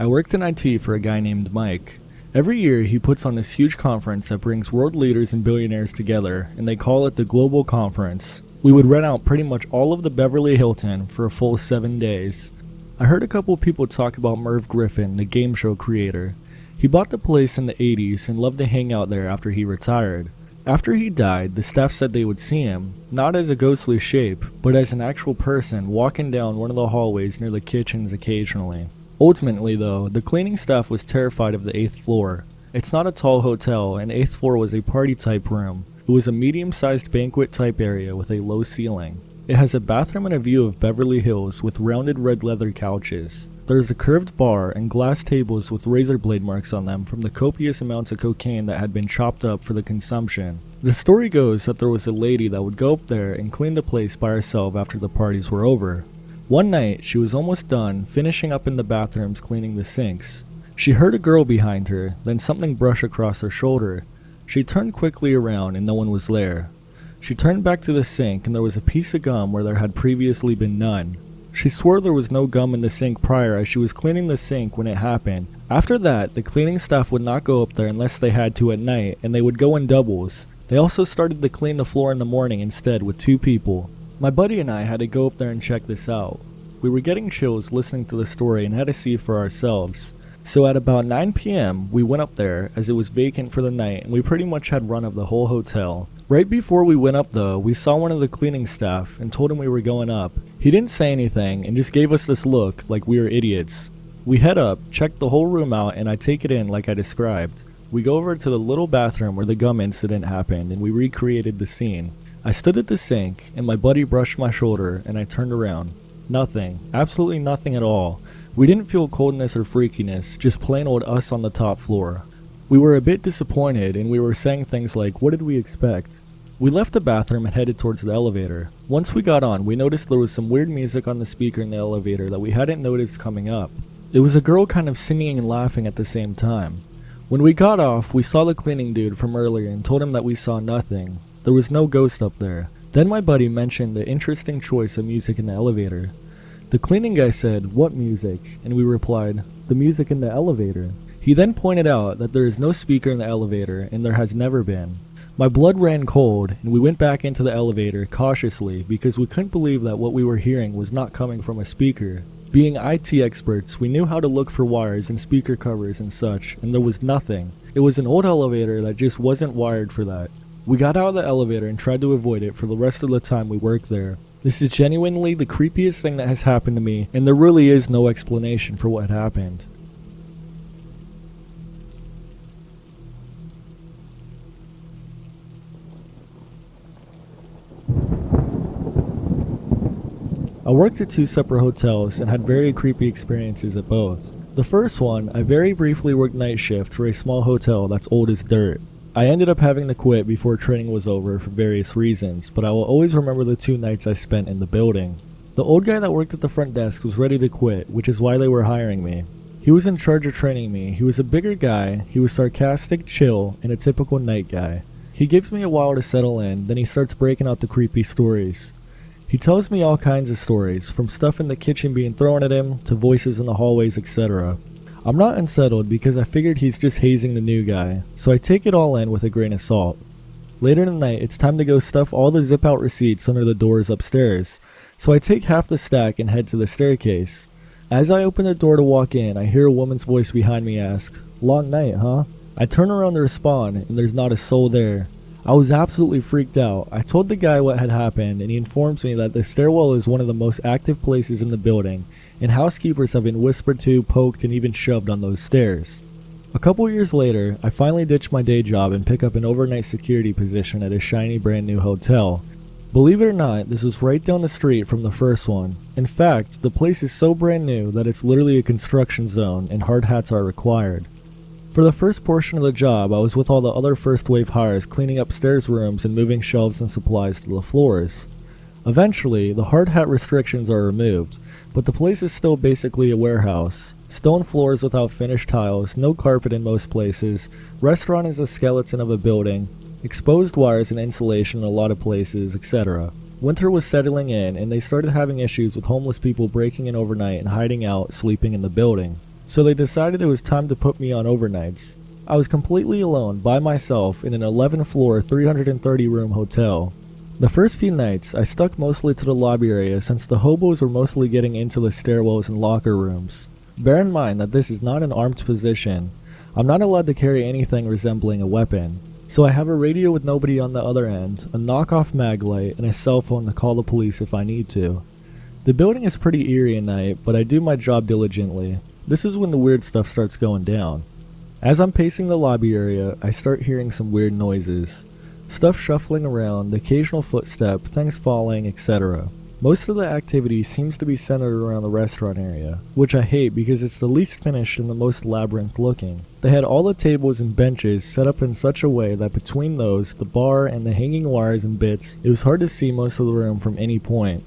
I worked in IT for a guy named Mike. Every year he puts on this huge conference that brings world leaders and billionaires together, and they call it the Global Conference. We would rent out pretty much all of the Beverly Hilton for a full 7 days. I heard a couple people talk about Merv Griffin, the game show creator. He bought the place in the 80s and loved to hang out there after he retired. After he died, the staff said they would see him, not as a ghostly shape, but as an actual person walking down one of the hallways near the kitchens occasionally. Ultimately though, the cleaning staff was terrified of the 8th floor. It's not a tall hotel, and 8th floor was a party type room. It was a medium-sized banquet type area with a low ceiling. It has a bathroom and a view of Beverly Hills with rounded red leather couches. There is a curved bar and glass tables with razor blade marks on them from the copious amounts of cocaine that had been chopped up for the consumption. The story goes that there was a lady that would go up there and clean the place by herself after the parties were over. One night, she was almost done, finishing up in the bathrooms cleaning the sinks. She heard a girl behind her, then something brush across her shoulder. She turned quickly around and no one was there. She turned back to the sink and there was a piece of gum where there had previously been none. She swore there was no gum in the sink prior as she was cleaning the sink when it happened. After that, the cleaning staff would not go up there unless they had to at night, and they would go in doubles. They also started to clean the floor in the morning instead with 2 people. My buddy and I had to go up there and check this out. We were getting chills listening to the story and had to see for ourselves. So at about 9 p.m. we went up there as it was vacant for the night and we pretty much had run of the whole hotel. Right before we went up though, we saw one of the cleaning staff and told him we were going up. He didn't say anything and just gave us this look like we were idiots. We head up, check the whole room out, and I take it in like I described. We go over to the little bathroom where the gum incident happened and we recreated the scene. I stood at the sink and my buddy brushed my shoulder and I turned around. Nothing. Absolutely nothing at all. We didn't feel coldness or freakiness, just plain old us on the top floor. We were a bit disappointed and we were saying things like, what did we expect? We left the bathroom and headed towards the elevator. Once we got on, we noticed there was some weird music on the speaker in the elevator that we hadn't noticed coming up. It was a girl kind of singing and laughing at the same time. When we got off, we saw the cleaning dude from earlier and told him that we saw nothing. There was no ghost up there. Then my buddy mentioned the interesting choice of music in the elevator. The cleaning guy said, "What music?" And we replied, "The music in the elevator." He then pointed out that there is no speaker in the elevator and there has never been. My blood ran cold and we went back into the elevator cautiously because we couldn't believe that what we were hearing was not coming from a speaker. Being IT experts, we knew how to look for wires and speaker covers and such, and there was nothing. It was an old elevator that just wasn't wired for that. We got out of the elevator and tried to avoid it for the rest of the time we worked there. This is genuinely the creepiest thing that has happened to me, and there really is no explanation for what happened. I worked at 2 separate hotels and had very creepy experiences at both. The first one, I very briefly worked night shift for a small hotel that's old as dirt. I ended up having to quit before training was over for various reasons, but I will always remember the 2 nights I spent in the building. The old guy that worked at the front desk was ready to quit, which is why they were hiring me. He was in charge of training me. He was a bigger guy, he was sarcastic, chill, and a typical night guy. He gives me a while to settle in, then he starts breaking out the creepy stories. He tells me all kinds of stories, from stuff in the kitchen being thrown at him, to voices in the hallways, etc. I'm not unsettled because I figured he's just hazing the new guy, so I take it all in with a grain of salt. Later in the night, it's time to go stuff all the zip out receipts under the doors upstairs, so I take half the stack and head to the staircase. As I open the door to walk in, I hear a woman's voice behind me ask, "Long night, huh?" I turn around to respond, and there's not a soul there. I was absolutely freaked out. I told the guy what had happened, and he informs me that the stairwell is one of the most active places in the building, and housekeepers have been whispered to, poked, and even shoved on those stairs. A couple years later, I finally ditch my day job and pick up an overnight security position at a shiny brand new hotel. Believe it or not, this was right down the street from the first one. In fact, the place is so brand new that it's literally a construction zone and hard hats are required. For the first portion of the job, I was with all the other first wave hires cleaning upstairs rooms and moving shelves and supplies to the floors. Eventually, the hard hat restrictions are removed, but the place is still basically a warehouse. Stone floors without finished tiles, no carpet in most places, restaurant is a skeleton of a building, exposed wires and insulation in a lot of places, etc. Winter was settling in and they started having issues with homeless people breaking in overnight and hiding out, sleeping in the building. So they decided it was time to put me on overnights. I was completely alone by myself in an 11-floor, 330-room hotel. The first few nights, I stuck mostly to the lobby area since the hobos were mostly getting into the stairwells and locker rooms. Bear in mind that this is not an armed position. I'm not allowed to carry anything resembling a weapon. So I have a radio with nobody on the other end, a knockoff mag light, and a cell phone to call the police if I need to. The building is pretty eerie at night, but I do my job diligently. This is when the weird stuff starts going down. As I'm pacing the lobby area, I start hearing some weird noises. Stuff shuffling around, the occasional footstep, things falling, etc. Most of the activity seems to be centered around the restaurant area, which I hate because it's the least finished and the most labyrinth looking. They had all the tables and benches set up in such a way that between those, the bar, and the hanging wires and bits, it was hard to see most of the room from any point.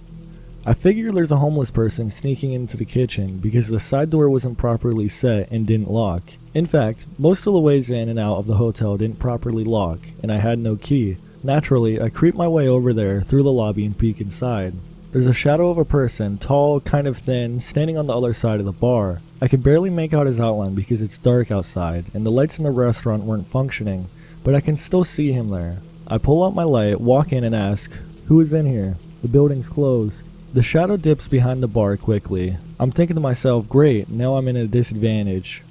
I figure there's a homeless person sneaking into the kitchen because the side door wasn't properly set and didn't lock. In fact, most of the ways in and out of the hotel didn't properly lock, and I had no key. Naturally, I creep my way over there through the lobby and peek inside. There's a shadow of a person, tall, kind of thin, standing on the other side of the bar. I can barely make out his outline because it's dark outside, and the lights in the restaurant weren't functioning, but I can still see him there. I pull out my light, walk in and ask, "Who is in here? The building's closed." The shadow dips behind the bar quickly. I'm thinking to myself, great, now I'm in a disadvantage.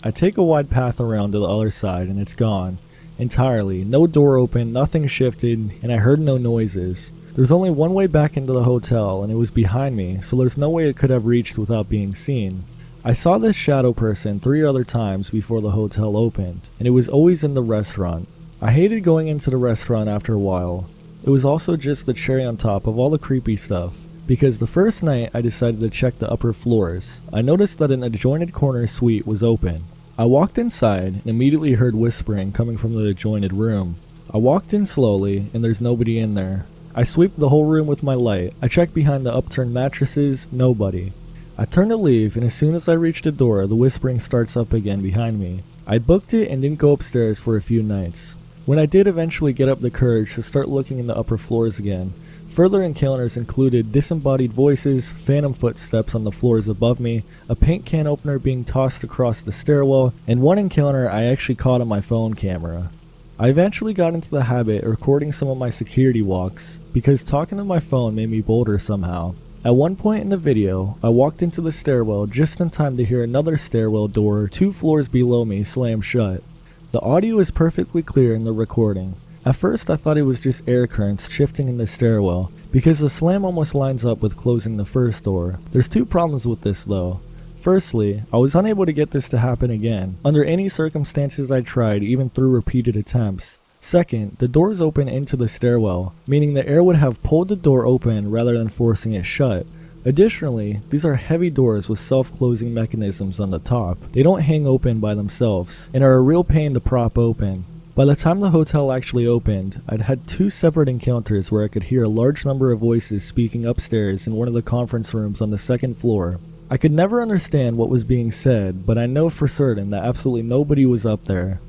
I take a wide path around to the other side and it's gone. Entirely. No door open, nothing shifted, and I heard no noises. There's only one way back into the hotel and it was behind me, so there's no way it could have reached without being seen. I saw this shadow person 3 other times before the hotel opened, and it was always in the restaurant. I hated going into the restaurant after a while. It was also just the cherry on top of all the creepy stuff. Because the first night I decided to check the upper floors, I noticed that an adjoining corner suite was open. I walked inside and immediately heard whispering coming from the adjoining room. I walked in slowly and there's nobody in there. I sweep the whole room with my light. I check behind the upturned mattresses, nobody. I turn to leave and as soon as I reach the door, the whispering starts up again behind me. I booked it and didn't go upstairs for a few nights. When I did eventually get up the courage to start looking in the upper floors again, further encounters included disembodied voices, phantom footsteps on the floors above me, a paint can opener being tossed across the stairwell, and one encounter I actually caught on my phone camera. I eventually got into the habit of recording some of my security walks, because talking to my phone made me bolder somehow. At one point in the video, I walked into the stairwell just in time to hear another stairwell door 2 floors below me slam shut. The audio is perfectly clear in the recording. At first I thought it was just air currents shifting in the stairwell, because the slam almost lines up with closing the first door. There's 2 problems with this though. Firstly, I was unable to get this to happen again, under any circumstances I tried, even through repeated attempts. Second, the doors open into the stairwell, meaning the air would have pulled the door open rather than forcing it shut. Additionally, these are heavy doors with self-closing mechanisms on the top. They don't hang open by themselves, and are a real pain to prop open. By the time the hotel actually opened, I'd had 2 separate encounters where I could hear a large number of voices speaking upstairs in one of the conference rooms on the 2nd floor. I could never understand what was being said, but I know for certain that absolutely nobody was up there.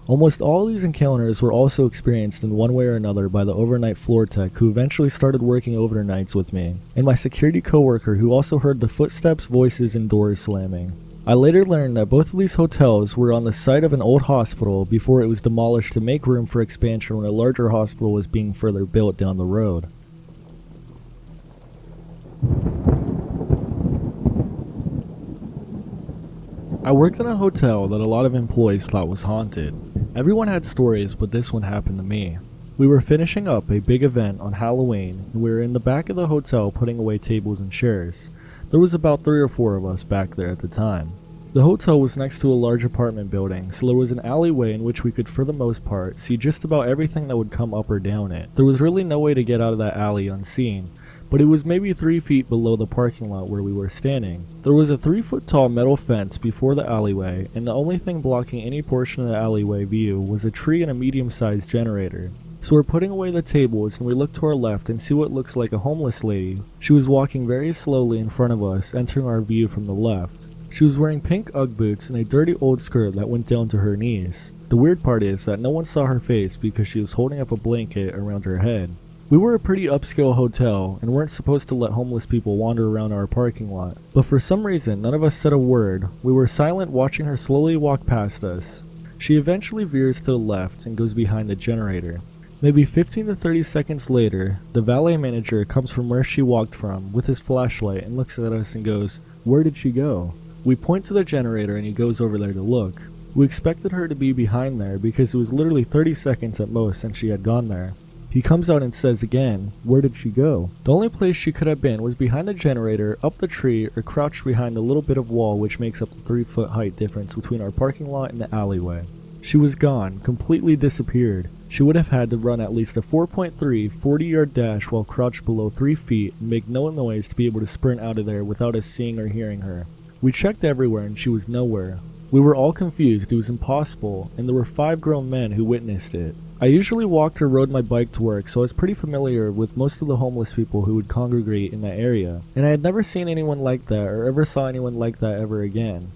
Almost all these encounters were also experienced in one way or another by the overnight floor tech who eventually started working overnights with me, and my security coworker who also heard the footsteps, voices, and doors slamming. I later learned that both of these hotels were on the site of an old hospital before it was demolished to make room for expansion when a larger hospital was being further built down the road. I worked in a hotel that a lot of employees thought was haunted. Everyone had stories, but this one happened to me. We were finishing up a big event on Halloween, and we were in the back of the hotel putting away tables and chairs. There was about 3 or 4 of us back there at the time. The hotel was next to a large apartment building, so there was an alleyway in which we could for the most part see just about everything that would come up or down it. There was really no way to get out of that alley unseen, but it was maybe 3 feet below the parking lot where we were standing. There was a 3-foot tall metal fence before the alleyway, and the only thing blocking any portion of the alleyway view was a tree and a medium-sized generator. So we're putting away the tables and we look to our left and see what looks like a homeless lady. She was walking very slowly in front of us, entering our view from the left. She was wearing pink Ugg boots and a dirty old skirt that went down to her knees. The weird part is that no one saw her face because she was holding up a blanket around her head. We were a pretty upscale hotel and weren't supposed to let homeless people wander around our parking lot, but for some reason none of us said a word. We were silent, watching her slowly walk past us. She eventually veers to the left and goes behind the generator. Maybe 15 to 30 seconds later, the valet manager comes from where she walked from with his flashlight and looks at us and goes, "Where did she go?" We point to the generator and he goes over there to look. We expected her to be behind there because it was literally 30 seconds at most since she had gone there. He comes out and says again, "Where did she go?" The only place she could have been was behind the generator, up the tree, or crouched behind the little bit of wall which makes up the 3-foot height difference between our parking lot and the alleyway. She was gone, completely disappeared. She would have had to run at least a 4.3 40-yard dash while crouched below 3 feet and make no noise to be able to sprint out of there without us seeing or hearing her. We checked everywhere and she was nowhere. We were all confused, it was impossible, and there were 5 grown men who witnessed it. I usually walked or rode my bike to work, so I was pretty familiar with most of the homeless people who would congregate in that area, and I had never seen anyone like that or ever saw anyone like that ever again.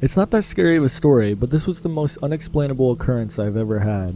It's not that scary of a story, but this was the most unexplainable occurrence I've ever had.